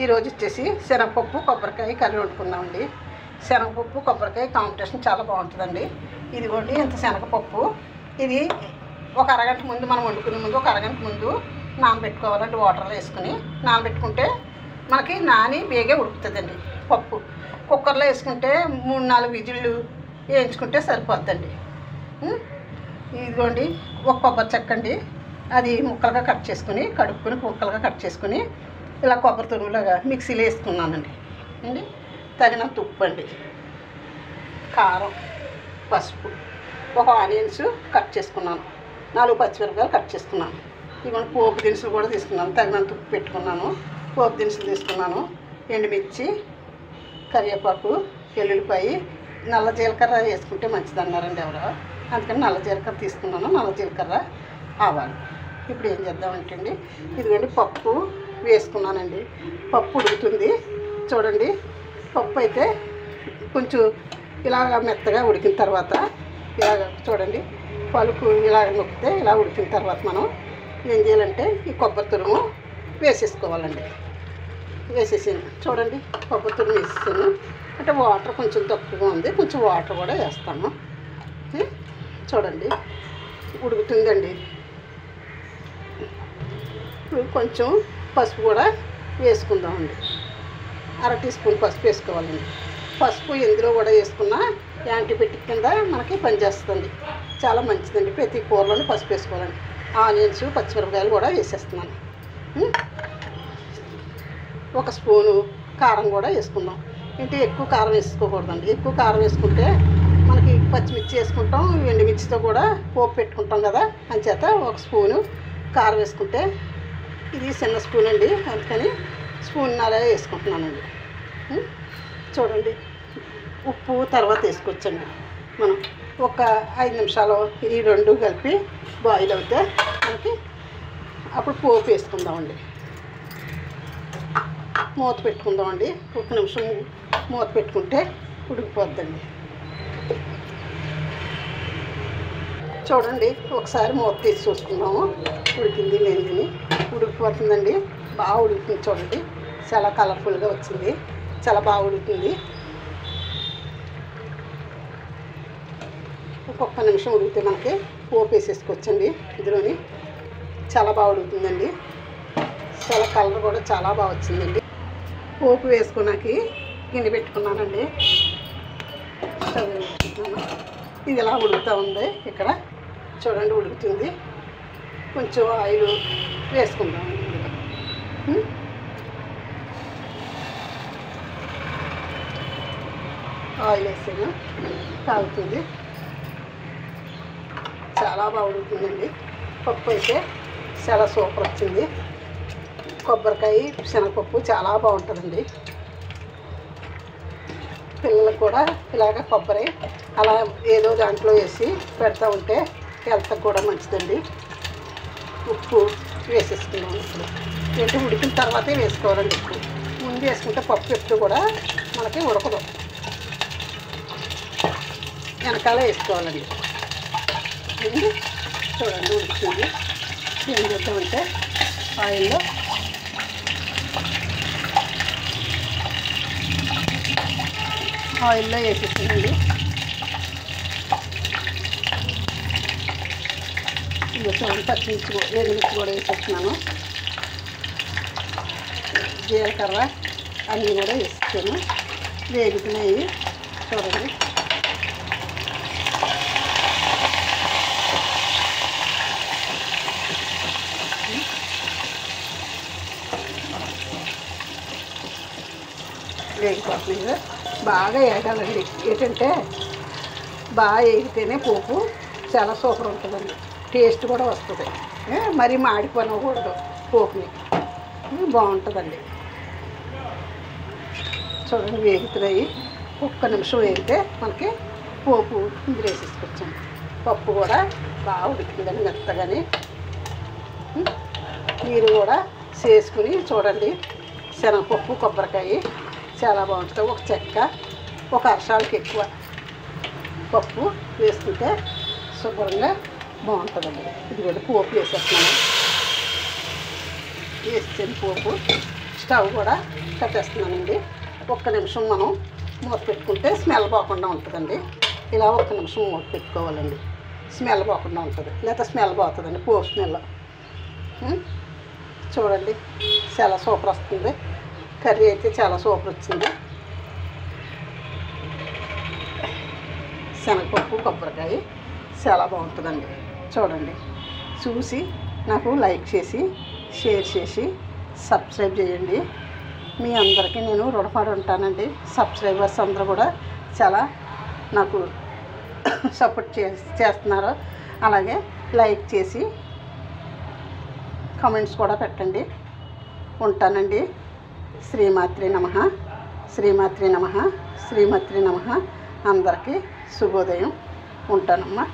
ఈరోజు వచ్చేసి శనగపప్పు కొబ్బరికాయ కర్రీ వండుకుందామండి. శనగపప్పు కొబ్బరికాయ కాంబినేషన్ చాలా బాగుంటుందండి. ఇదిగోండి ఇంత శనగపప్పు. ఇది ఒక అరగంట ముందు మనం వండుకునే ముందు ఒక అరగంట ముందు నానబెట్టుకోవాలండి. వాటర్లో వేసుకుని నానబెట్టుకుంటే మనకి నాని బేగే ఉడుకుతుందండి. పప్పు కుక్కర్లో వేసుకుంటే 3-4 విజిల్లు వేయించుకుంటే సరిపోద్దండి. ఇదిగోండి ఒక కొబ్బరి చెక్కండి, అది ముక్కలుగా కట్ చేసుకుని కడుక్కుని ముక్కలుగా కట్ చేసుకుని ఇలా కొబ్బరి తురుములాగా మిక్సీలో వేసుకున్నానండి. అండి తగినంత ఉప్పు అండి, కారం, పసుపు, ఒక ఆనియన్స్ కట్ చేసుకున్నాను, 4 పచ్చిమిరపకాయలు కట్ చేసుకున్నాను. ఇవన్నీ పోపు దినుసులు కూడా తీసుకున్నాను, తగినంత ఉప్పు పెట్టుకున్నాను. పోపు దినుసులు తీసుకున్నాను, ఎండుమిర్చి, కరివేపాకు, ఎల్లుల్లిపాయ, నల్ల జీలకర్ర వేసుకుంటే మంచిది అన్నారండి ఎవరో, అందుకని నల్ల జీలకర్ర తీసుకున్నాను. నల్ల జీలకర్ర, ఆవాలు. ఇప్పుడు ఏం చేద్దామంటే అండి, ఇదిగోండి పప్పు వేసుకున్నానండి. పప్పు ఉడుకుతుంది చూడండి. పప్పు అయితే కొంచెం ఇలాగ మెత్తగా ఉడికిన తర్వాత ఇలాగ చూడండి పలుకు ఇలాగ నొక్కితే ఇలా ఉడికిన తర్వాత మనం ఏం చేయాలంటే ఈ కొబ్బరి తురుము వేసేసుకోవాలండి. వేసేసాను చూడండి, కొబ్బరి తురుము వేసేసాను. అంటే వాటర్ కొంచెం తక్కువగా ఉంది, కొంచెం వాటర్ కూడా వేస్తాము. చూడండి ఉడుకుతుందండి. కొంచెం పసుపు కూడా వేసుకుందామండి. 1/2 టీ స్పూన్ పసుపు వేసుకోవాలండి. పసుపు ఎందులో కూడా వేసుకున్నా యాంటీబయాటిక్ కింద మనకి పనిచేస్తుంది, చాలా మంచిదండి. ప్రతి కూరలోనే పసుపు వేసుకోవాలండి. ఆనియన్స్, పచ్చిమిరపకాయలు కూడా వేసేస్తున్నాను. 1 స్పూను కారం కూడా వేసుకుందాం. అంటే ఎక్కువ కారం వేసుకోకూడదండి. ఎక్కువ కారం వేసుకుంటే మనకి పచ్చిమిర్చి వేసుకుంటాం, ఎండుమిర్చితో కూడా పోపు పెట్టుకుంటాం కదా, అంచేత 1 స్పూను కారం వేసుకుంటే, ఇది చిన్న స్పూన్ అండి అందుకని స్పూన్నర వేసుకుంటున్నానండి. చూడండి ఉప్పు తర్వాత వేసుకోవచ్చండి. మనం ఒక 5 నిమిషాలు ఈ రెండు కలిపి బాయిల్ అవుతే మనకి అప్పుడు పోపు వేసుకుందామండి. మూత పెట్టుకుందామండి. 1 నిమిషం మూత పెట్టుకుంటే ఉడికిపోద్దండి. చూడండి ఒకసారి మూత తీసి చూసుకుందాము, ఉడికింది లేనిది. ఉడికిపోతుందండి, బాగా ఉడుకుతుంది. చూడండి చాలా కలర్ఫుల్గా వచ్చింది, చాలా బాగా ఉడుకుతుంది. ఒక్కొక్క నిమిషం ఉడికితే మనకి పోపు వేసేసుకోవచ్చండి. ఇందులోని చాలా బాగా ఉడుకుతుందండి. చాలా కలర్ కూడా చాలా బాగా వచ్చిందండి. పోపు వేసుకున్నాకి గిన్నె పెట్టుకున్నానండి. స్టవ్ పెట్టుకున్నాను. ఇది ఇలా ఉడుకుతూ ఉంది. ఇక్కడ చూడండి ఉడుకుతుంది. కొంచెం ఆయిల్ వేసుకుందాం. ఆయిల్ వేసాను, తాగుతుంది. చాలా బాగా ఉడుకుతుందండి. పప్పు అయితే చాలా సూపర్ వచ్చింది. కొబ్బరికాయ శనగపప్పు చాలా బాగుంటుందండి. పిల్లలకు కూడా ఇలాగ కొబ్బరి అలా ఏదో దాంట్లో వేసి పెడతా ఉంటే హెల్త్కి కూడా మంచిదండి. ఉప్పు వేసేసుకున్నాను. ఇప్పుడు ఏంటి ఉడికిన తర్వాతే వేసుకోవాలండి. ఉప్పు ముందు వేసుకుంటే పప్పు ఎప్పుడు కూడా మనకి ఉడకదు, వెనకాల వేసుకోవాలండి. చూడండి ఉడుకుతుంది. ఏం చేద్దామంటే ఆయిల్లో వేసేసానండి. చూడండి పచ్చిమిర్చి ఎండుమిర్చి కూడా వేసేస్తున్నాను. జీలకర్ర అన్నీ కూడా వేసేసాను. వేగుతున్నాయి చూడండి. వేగిపోతున్నాయి. బాగా వేగాలండి. ఏంటంటే బాగా వేగితేనే పోపు చాలా సూపర్ ఉంటుందండి, టేస్ట్ కూడా వస్తుంది. మరీ మాడిపోనకూడదు, పోపుని బాగుంటుందండి. చూడండి వేగుతున్నాయి. 1 నిమిషం వేగితే మనకి పోపు ఇందులో వేసేసుకొచ్చాను. పప్పు కూడా బాగా ఉడికిందని మెత్తగాని. మీరు కూడా చేసుకుని చూడండి. శనగపప్పు కొబ్బరికాయ చాలా బాగుంటుంది. 1 చెక్క 1 అరసాలకి ఎక్కువ పప్పు వేసుకుంటే శుభ్రంగా బాగుంటుందండి. ఇదిగోండి పోపు వేసేస్తున్నాను. వేసిన పోపు స్టవ్ కూడా కట్టేస్తున్నానండి. ఒక్క నిమిషం మనం మూత పెట్టుకుంటే స్మెల్ పోకుండా ఉంటుందండి. ఇలా ఒక్క నిమిషం మూత పెట్టుకోవాలండి, స్మెల్ పోకుండా ఉంటుంది. లేకపోతే స్మెల్ పోతుందండి, పోస్ట్ స్మెల్. చూడండి చాలా సూపర్ వస్తుంది. కర్రీ అయితే చాలా సూపర్ వచ్చింది. శనగపప్పు కొబ్బరికాయ చాలా బాగుంటుందండి. చూడండి, చూసి నాకు లైక్ చేసి షేర్ చేసి సబ్స్క్రైబ్ చేయండి. మీ అందరికీ నేను రుణపడి ఉంటానండి. సబ్స్క్రైబర్స్ అందరూ కూడా చాలా నాకు సపోర్ట్ చేస్తున్నారు. అలాగే లైక్ చేసి కామెంట్స్ కూడా పెట్టండి. ఉంటానండి. శ్రీమాత్రే నమః, శ్రీమాత్రే నమః, శ్రీమాత్రే నమః. అందరికీ శుభోదయం. ఉంటానమ్మా.